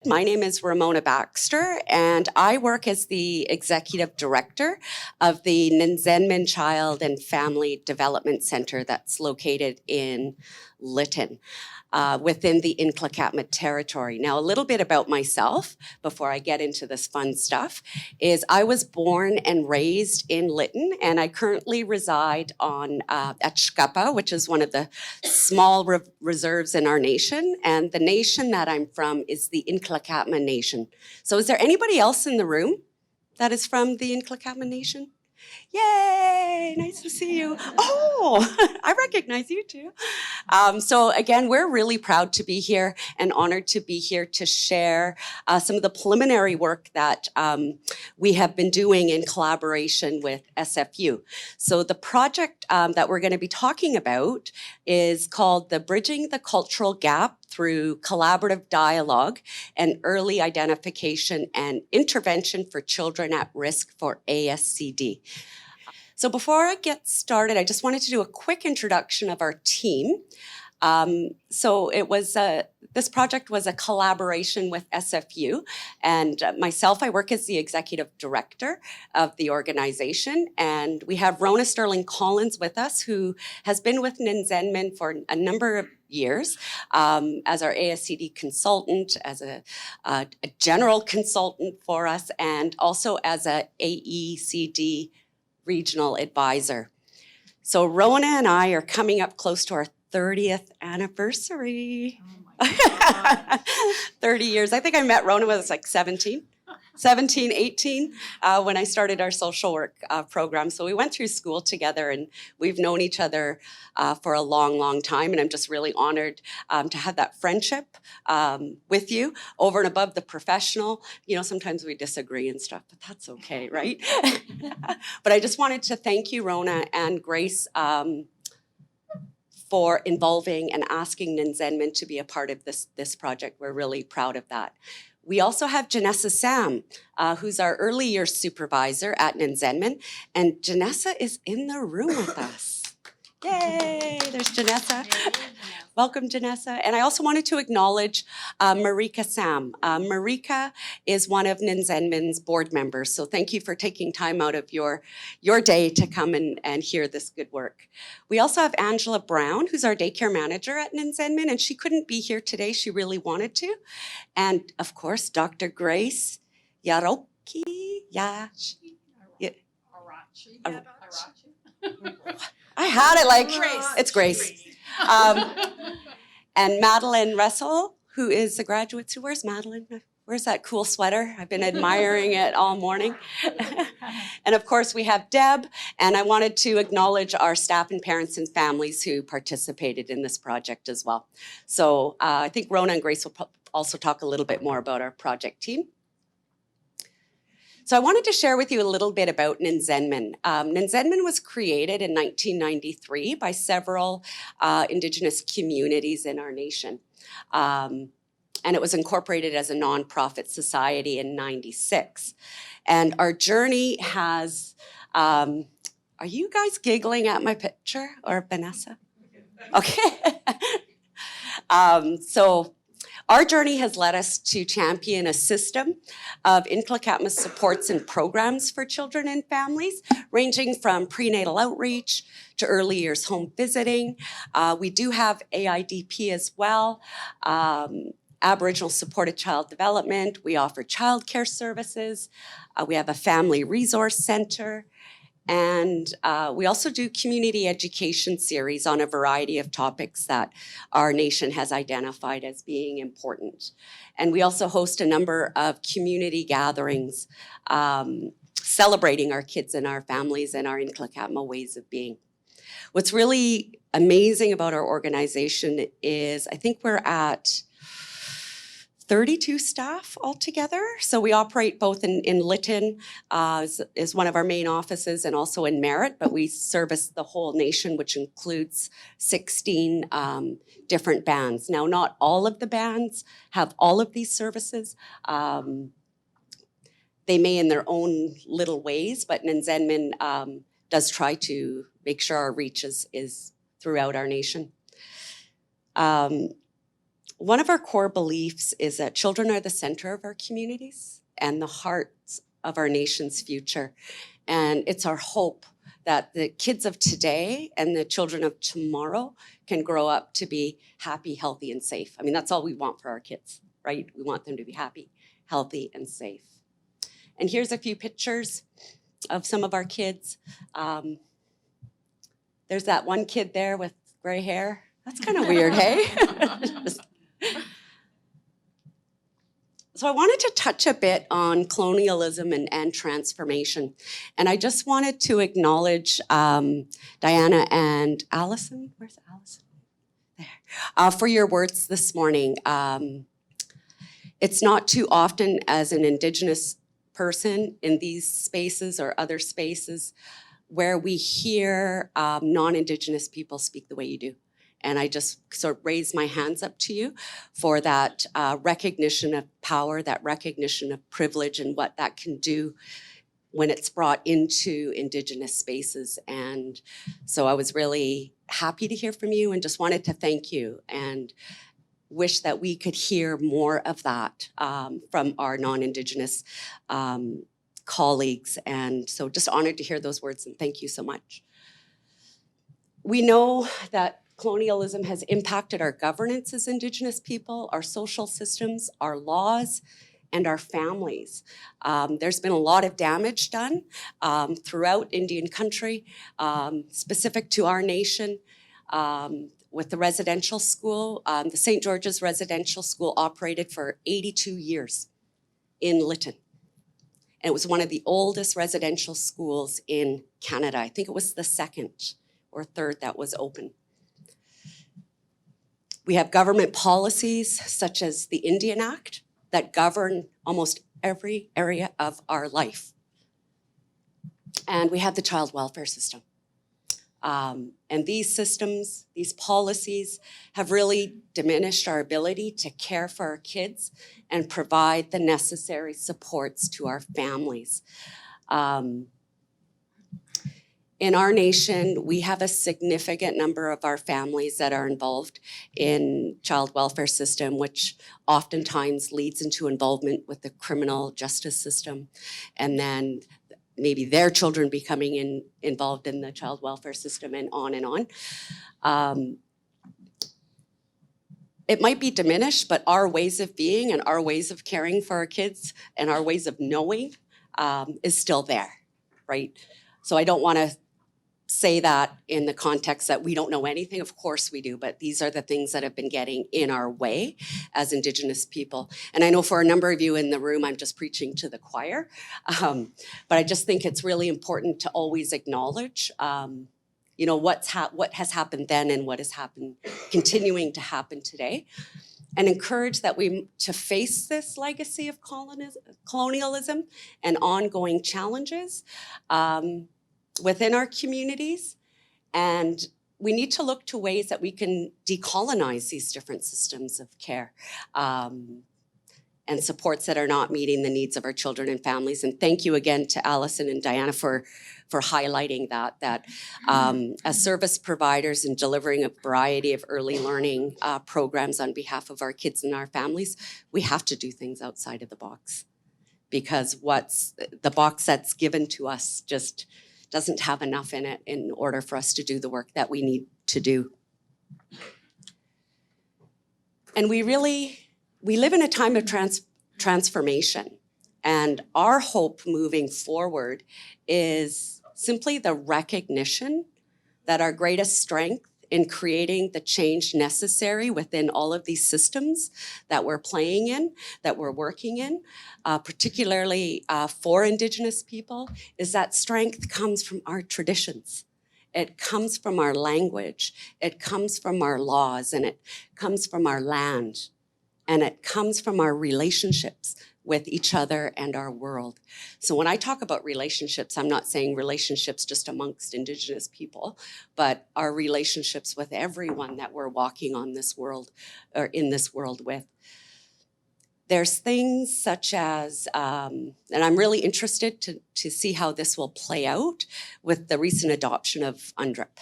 My name is Ramona Baxter, and I work as the Executive Director of the Nzen'man Child and Family Development Center that's located in Lytton. Within the Nlaka'pamux territory. Now, a little bit about myself before I get into this fun stuff is I was born and raised in Lytton, and I currently reside on at Shkapa, which is one of the small reserves in our nation. And the nation that I'm from is the Nlaka'pamux Nation. So is there anybody else in the room that is from the Nlaka'pamux Nation? Yay, nice to see you. Oh, I recognize you too. So again, we're really proud to be here and honored to be here to share some of the preliminary work that we have been doing in collaboration with SFU. So the project that we're going to be talking about is called the Bridging the Cultural Gap through Collaborative Dialogue and Early Identification and Intervention for Children at Risk for ASCD. So before I get started, I just wanted to do a quick introduction of our team. So it was this project was a collaboration with SFU, and myself, I work as the executive director of the organization, and we have Rona Sterling Collins with us, who has been with Nzen'man for a number of years as our ASCD consultant, as a general consultant for us, and also as a AECD regional advisor. So Rona and I are coming up close to our 30th anniversary. Oh my God. 30 years. I think I met Rona when I was like 17, 18, when I started our social work program. So we went through school together, and we've known each other for a long, long time. And I'm just really honored to have that friendship with you over and above the professional. You know, sometimes we disagree and stuff, but that's okay, right? But I just wanted to thank you, Rona and Grace, for involving and asking Nzen'man to be a part of this project. We're really proud of that. We also have Janessa Sam, who's our early years supervisor at Nzen'man, and Janessa is in the room with us. Yay, there's Janessa. Welcome, Janessa. And I also wanted to acknowledge Marika Sam. Marika is one of Nzen'man's board members, so thank you for taking time out of your day to come and hear this good work. We also have Angela Brown, who's our daycare manager at Nzen'man, and she couldn't be here today. She really wanted to. And of course, Dr. Grace Yaroki. I had it like, Grace. It's Grace. And Madeline Russell, who is a graduate. So where's Madeline? Where's that cool sweater? I've been admiring it all morning. And of course, we have Deb. And I wanted to acknowledge our staff and parents and families who participated in this project as well. So I think Rona and Grace will also talk a little bit more about our project team. So I wanted to share with you a little bit about Nzen'man. Nzen'man was created in 1993 by several Indigenous communities in our nation. And it was incorporated as a nonprofit society in 96. And our journey has, are you guys giggling at my picture, or Vanessa? Okay. Our journey has led us to champion a system of Nlaka'pamux supports and programs for children and families, ranging from prenatal outreach to early years home visiting. We do have AIDP as well, Aboriginal supported child development. We offer childcare services. We have a family resource center. And we also do community education series on a variety of topics that our nation has identified as being important. And we also host a number of community gatherings celebrating our kids and our families and our Nlaka'pamux ways of being. What's really amazing about our organization is I think we're at 32 staff altogether. So we operate both in Lytton, is one of our main offices, and also in Merritt, but we service the whole nation, which includes 16 different bands. Now, not all of the bands have all of these services. They may in their own little ways, but Nzen'man does try to make sure our reach is throughout our nation. One of our core beliefs is that children are the center of our communities and the hearts of our nation's future. And it's our hope that the kids of today and the children of tomorrow can grow up to be happy, healthy, and safe. I mean, that's all we want for our kids, right? We want them to be happy, healthy, and safe. And here's a few pictures of some of our kids. There's that one kid there with gray hair. That's kind of weird, hey? So I wanted to touch a bit on colonialism and transformation. And I just wanted to acknowledge Diana and Allison. Where's Allison? There. For your words this morning. It's not too often as an Indigenous person in these spaces or other spaces where we hear non-Indigenous people speak the way you do. And I just sort of raise my hands up to you for that recognition of power, that recognition of privilege and what that can do when it's brought into Indigenous spaces. And so I was really happy to hear from you and just wanted to thank you and wish that we could hear more of that from our non-Indigenous colleagues. And so just honored to hear those words and thank you so much. We know that colonialism has impacted our governance as Indigenous people, our social systems, our laws, and our families. There's been a lot of damage done throughout Indian country, specific to our nation. With the residential school, the St. George's Residential School operated for 82 years in Lytton. And it was one of the oldest residential schools in Canada. I think it was the second or third that was open. We have government policies such as the Indian Act that govern almost every area of our life. And we have the child welfare system. And these systems, these policies have really diminished our ability to care for our kids and provide the necessary supports to our families. In our nation, we have a significant number of our families that are involved in child welfare system, which oftentimes leads into involvement with the criminal justice system, and then maybe their children becoming involved in the child welfare system and on and on. It might be diminished, but our ways of being and our ways of caring for our kids and our ways of knowing is still there, right? So I don't want to say that in the context that we don't know anything. Of course we do, but these are the things that have been getting in our way as Indigenous people. And I know for a number of you in the room, I'm just preaching to the choir, but I just think it's really important to always acknowledge, you know, what has happened then and what has happened, continuing to happen today, and encourage that to face this legacy of colonialism and ongoing challenges within our communities. And we need to look to ways that we can decolonize these different systems of care and supports that are not meeting the needs of our children and families. And thank you again to Allison and Diana for highlighting that as service providers and delivering a variety of early learning programs on behalf of our kids and our families, we have to do things outside of the box, because the box that's given to us just doesn't have enough in it in order for us to do the work that we need to do. And we live in a time of transformation, and our hope moving forward is simply the recognition that our greatest strength in creating the change necessary within all of these systems that we're playing in, that we're working in, particularly for Indigenous people, is that strength comes from our traditions. It comes from our language, it comes from our laws, and it comes from our land, and it comes from our relationships with each other and our world. So when I talk about relationships, I'm not saying relationships just amongst Indigenous people, but our relationships with everyone that we're walking on this world, or in this world with. There's things such as, and I'm really interested to see how this will play out with the recent adoption of UNDRIP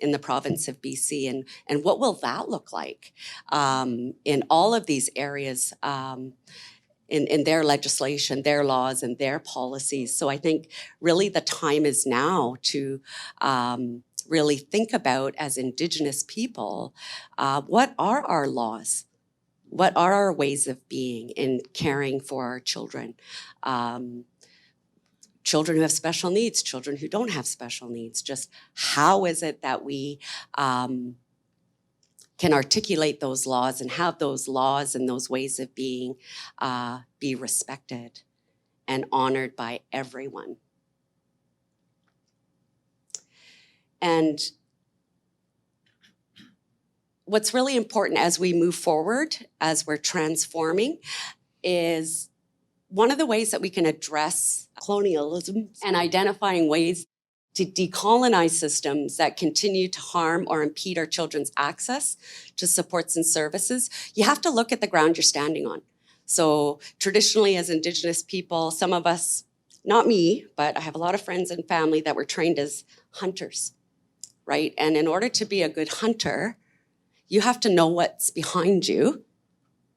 in the province of BC, and what will that look like in all of these areas in their legislation, their laws, and their policies. So I think really the time is now to really think about, as Indigenous people, what are our laws? What are our ways of being in caring for our children? Children who have special needs, children who don't have special needs. Just how is it that we can articulate those laws and have those laws and those ways of being be respected and honored by everyone? And what's really important as we move forward, as we're transforming, is one of the ways that we can address colonialism and identifying ways to decolonize systems that continue to harm or impede our children's access to supports and services. You have to look at the ground you're standing on. So traditionally, as Indigenous people, some of us, not me, but I have a lot of friends and family that were trained as hunters, right? And in order to be a good hunter, you have to know what's behind you,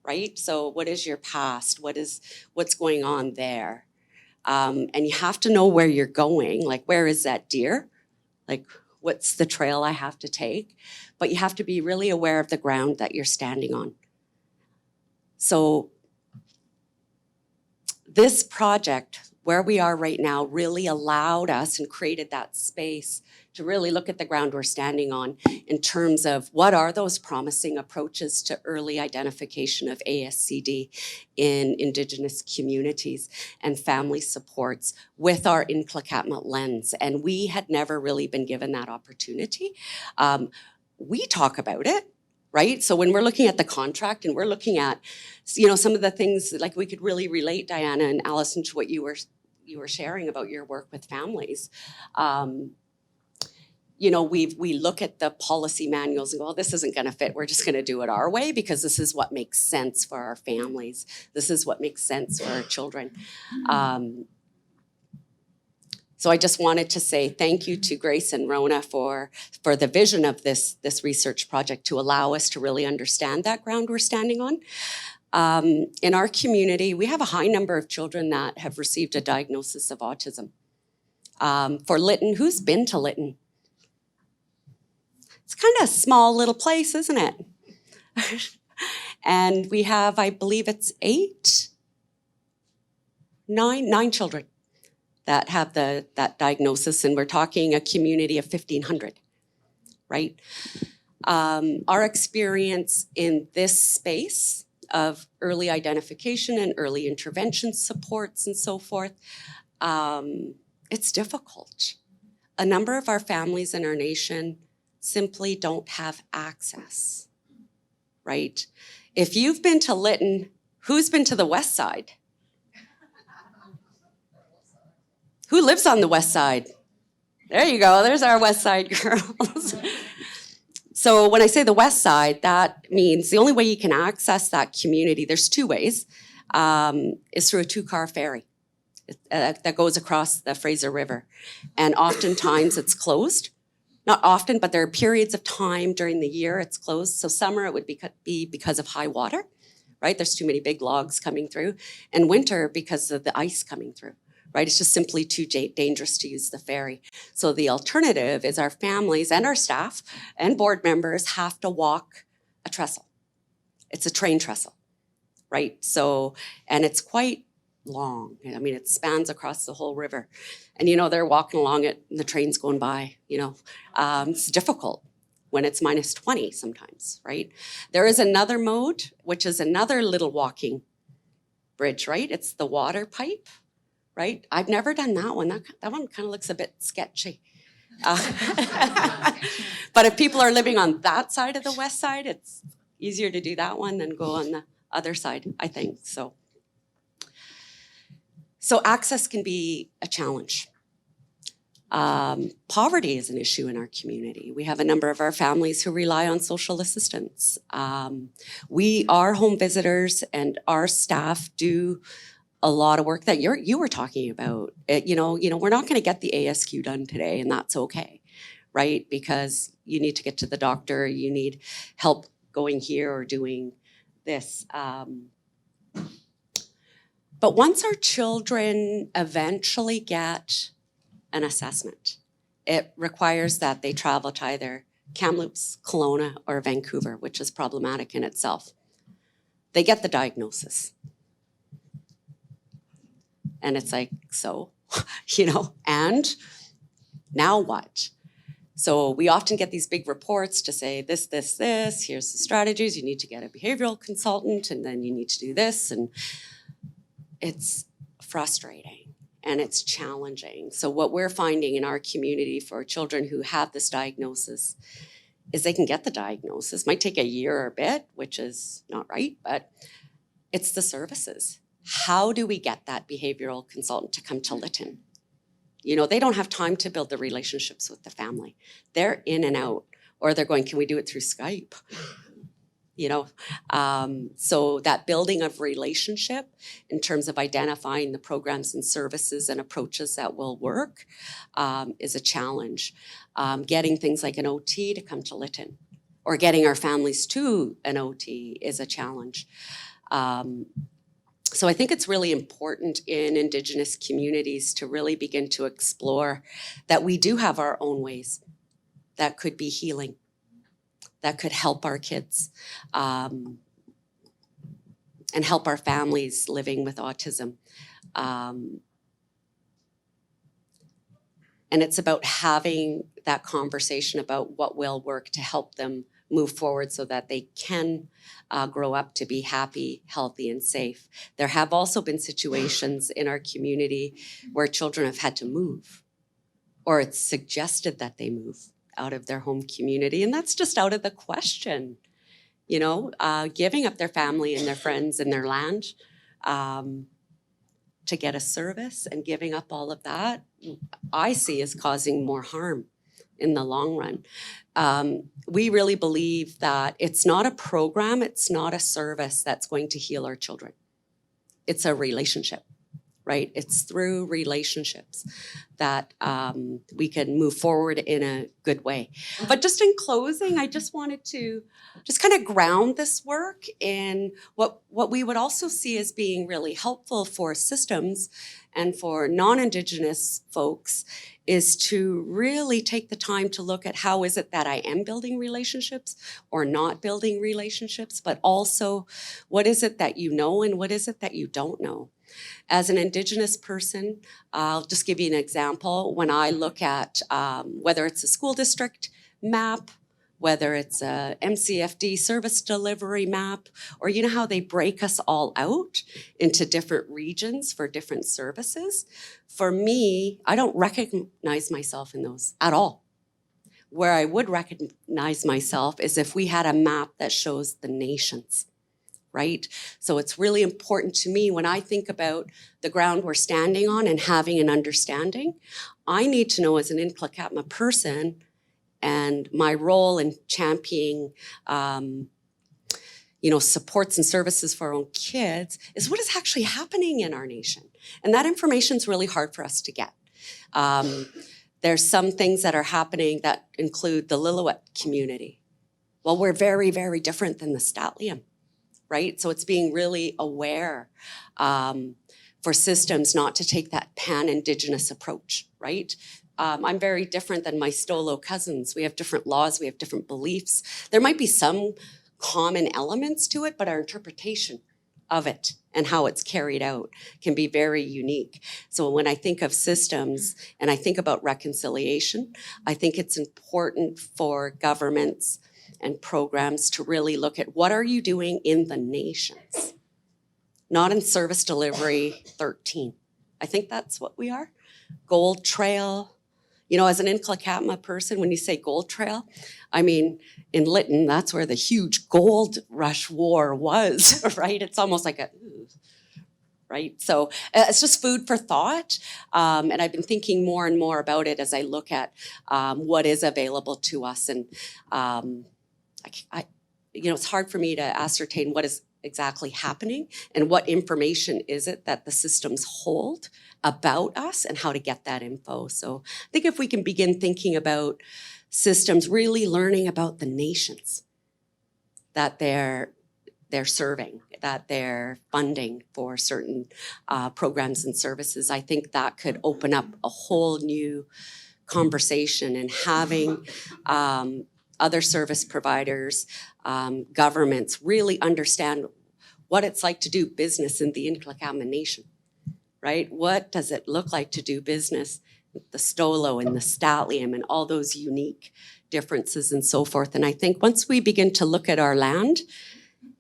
right? So what is your past? What's going on there? And you have to know where you're going, like where is that deer? Like what's the trail I have to take? But you have to be really aware of the ground that you're standing on. So this project, where we are right now, really allowed us and created that space to really look at the ground we're standing on in terms of what are those promising approaches to early identification of ASCD in Indigenous communities and family supports with our Nlaka'pamux lens. And we had never really been given that opportunity. We talk about it, right? So when we're looking at the contract and we're looking at, you know, some of the things, like we could really relate, Diana and Allison, to what you were sharing about your work with families. You know, we look at the policy manuals and go, well, this isn't going to fit. We're just going to do it our way because this is what makes sense for our families. This is what makes sense for our children. So I just wanted to say thank you to Grace and Rona for the vision of this research project to allow us to really understand that ground we're standing on. In our community, we have a high number of children that have received a diagnosis of autism. For Lytton, who's been to Lytton? It's kind of a small little place, isn't it? And we have, I believe it's nine children that have that diagnosis, and we're talking a community of 1,500, right? Our experience in this space of early identification and early intervention supports and so forth, it's difficult. A number of our families in our nation simply don't have access, right? If you've been to Lytton, who's been to the west side? Who lives on the west side? There you go, there's our west side girls. So when I say the west side, that means the only way you can access that community, there's two ways, is through a 2-car ferry that goes across the Fraser River. And oftentimes it's closed. Not often, but there are periods of time during the year it's closed. So summer it would be because of high water, right? There's too many big logs coming through. And winter because of the ice coming through, right? It's just simply too dangerous to use the ferry. So the alternative is our families and our staff and board members have to walk a trestle. It's a train trestle, right? So, and it's quite long. I mean, it spans across the whole river. And, you know, they're walking along it and the train's going by, you know. It's difficult when it's minus 20 sometimes, right? There is another mode, which is another little walking bridge, right? It's the water pipe, right? I've never done that one. That one kind of looks a bit sketchy. But if people are living on that side of the west side, it's easier to do that one than go on the other side, I think. So access can be a challenge. Poverty is an issue in our community. We have a number of our families who rely on social assistance. We are home visitors and our staff do a lot of work that you were talking about. You know, we're not going to get the ASQ done today, and that's okay, right? Because you need to get to the doctor, you need help going here or doing this. But once our children eventually get an assessment, it requires that they travel to either Kamloops, Kelowna, or Vancouver, which is problematic in itself. They get the diagnosis. And it's like, so, and now what? So we often get these big reports to say this, here's the strategies, you need to get a behavioral consultant, and then you need to do this, and it's frustrating and it's challenging. So what we're finding in our community for children who have this diagnosis is they can get the diagnosis. Might take a year or a bit, which is not right, but it's the services. How do we get that behavioral consultant to come to Lytton? They don't have time to build the relationships with the family. They're in and out, or they're going, can we do it through Skype? So that building of relationship in terms of identifying the programs and services and approaches that will work is a challenge. Getting things like an OT to come to Lytton or getting our families to an OT is a challenge. So I think it's really important in Indigenous communities to really begin to explore that we do have our own ways that could be healing, that could help our kids and help our families living with autism. And it's about having that conversation about what will work to help them move forward so that they can grow up to be happy, healthy, and safe. There have also been situations in our community where children have had to move, or it's suggested that they move out of their home community, and that's just out of the question. Giving up their family and their friends and their land to get a service and giving up all of that, I see as causing more harm in the long run. We really believe that it's not a program, it's not a service that's going to heal our children. It's a relationship, right? It's through relationships that we can move forward in a good way. But just in closing, I just wanted to just kind of ground this work in what we would also see as being really helpful for systems and for non-Indigenous folks is to really take the time to look at how is it that I am building relationships or not building relationships, but also what is it that you know and what is it that you don't know. As an Indigenous person, I'll just give you an example. When I look at whether it's a school district map, whether it's a MCFD service delivery map, or how they break us all out into different regions for different services. For me, I don't recognize myself in those at all. Where I would recognize myself is if we had a map that shows the nations, right? So it's really important to me when I think about the ground we're standing on and having an understanding, I need to know as an Nlaka'pamux person and my role in championing, supports and services for our own kids is what is actually happening in our nation. And that information is really hard for us to get. There's some things that are happening that include the Lillooet community. Well, we're very, very different than the Statlium, right? So it's being really aware for systems not to take that pan-Indigenous approach, right? I'm very different than my Stolo cousins. We have different laws, we have different beliefs. There might be some common elements to it, but our interpretation of it and how it's carried out can be very unique. So when I think of systems and I think about reconciliation, I think it's important for governments and programs to really look at what are you doing in the nations, not in service delivery 13. I think that's what we are. Gold Trail. As an Nlaka'pamux person, when you say Gold Trail, I mean, in Lytton, that's where the huge gold rush war was, right? It's almost like right? So it's just food for thought. And I've been thinking more and more about it as I look at what is available to us. And, it's hard for me to ascertain what is exactly happening and what information is it that the systems hold about us and how to get that info. So I think if we can begin thinking about systems, really learning about the nations that they're serving, that they're funding for certain programs and services. I think that could open up a whole new conversation, and having other service providers, governments really understand what it's like to do business in the Nlaka'pamux Nation, right? What does it look like to do business with the Stolo and the Statlium and all those unique differences and so forth? And I think once we begin to look at our land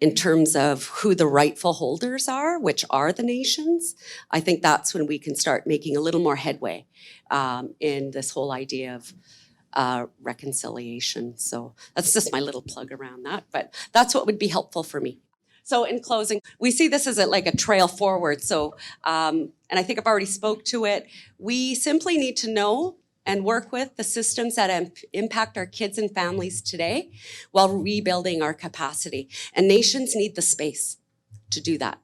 in terms of who the rightful holders are, which are the nations, I think that's when we can start making a little more headway in this whole idea of reconciliation. So that's just my little plug around that, but that's what would be helpful for me. So in closing, we see this as like a trail forward. So, and I think I've already spoke to it. We simply need to know and work with the systems that impact our kids and families today while rebuilding our capacity. And nations need the space to do that,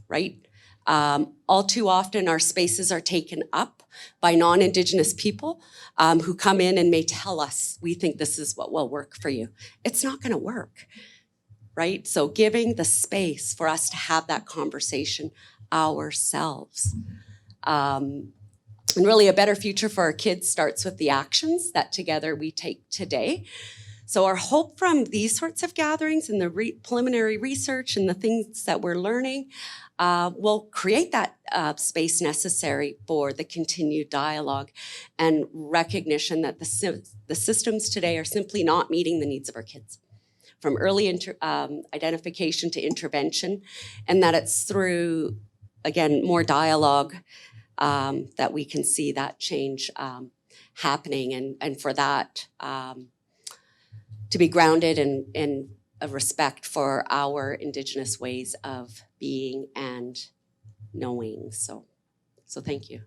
right? All too often, our spaces are taken up by non-Indigenous people who come in and may tell us, we think this is what will work for you. It's not gonna work, right? So giving the space for us to have that conversation ourselves. And really a better future for our kids starts with the actions that together we take today. So our hope from these sorts of gatherings and the preliminary research and the things that we're learning will create that space necessary for the continued dialogue and recognition that the systems today are simply not meeting the needs of our kids, from early identification to intervention, and that it's through, again, more dialogue that we can see that change happening, and for that to be grounded in a respect for our Indigenous ways of being and knowing. So thank you.